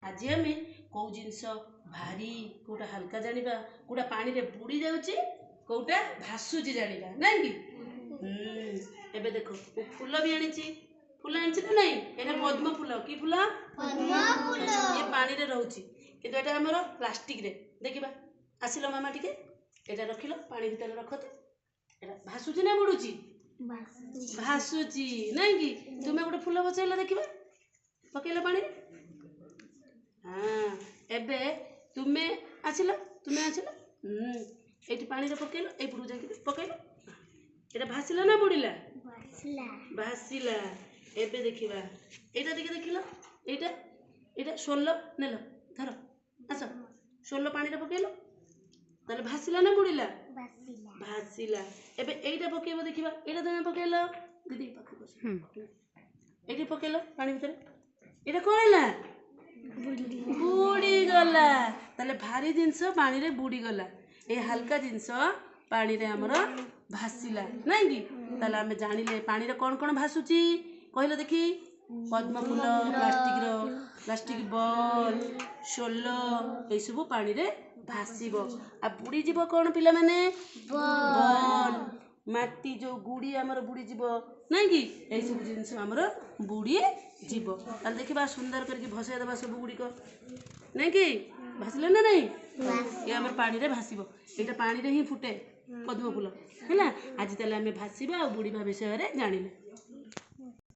आज आम कौ जिनस भारी कोटा हल्का जानिबा कोटा पानी रे बुड़ी जाउची कोटा भासुची जानिबा नहीं कि एबे देखो फूल भी आनीची फूल आनीची ना नहीं एटा पद्म फूल की फूल ये पानी रे रहउची किंतु एटा हमर प्लास्टिक रे देखिबा आसिलो मामा टिके एटा रखिलो पानी भीतर रखते एटा भासुची ना बुडुची भासुची नहीं कि तुमे गोटे फूल बचैला देखिबा पकेला पानी हाँ एबे तुमे आसिलो एटी पानी रे पकेलो ए पुरु जाके पकेलो एटा भासिला ना बुडिला भासिला एबे देखिबा एटा टिके देखिलो एटा सोल्लो नेलो धरो आस सोल्लो पानी रे पकेलो ताले भासिला ना बुडिला भासिला एबे एटा पकेबो देखिबा एटा तुमे पकेलो दीदी पाखु बस एटी पकेलो पानी भीतर एटा कोन हैला बुड़ी गला ताले भारी जिनस पानी रे बुड़ी गला ए हल्का जिनस पानी रे हमर भासिला नहीं कि ताले हमें जानिले पानी रे कोन कोन भासुची कहलो देखी पद्म फूल प्लास्टिक बॉल सोल्लो ए सब पानी रे भासीबो आ बुड़ी जीवो कोन पिला माने बॉल माटी जो गुड़ी हमर बुड़ी जीवो नहीं कि ए सब जिंस हमर बुड़ी जीवो ताले देखिबा सुंदर करके भसे दबा सब गुड़ी को नहीं कि भासले ना नहीं ये हमर पानी रे भासीबो एटा पानी रे ही फुटे पद्म फूल हैला आज ताले हमें भासीबा आ बुड़ी विषय रे जानिले।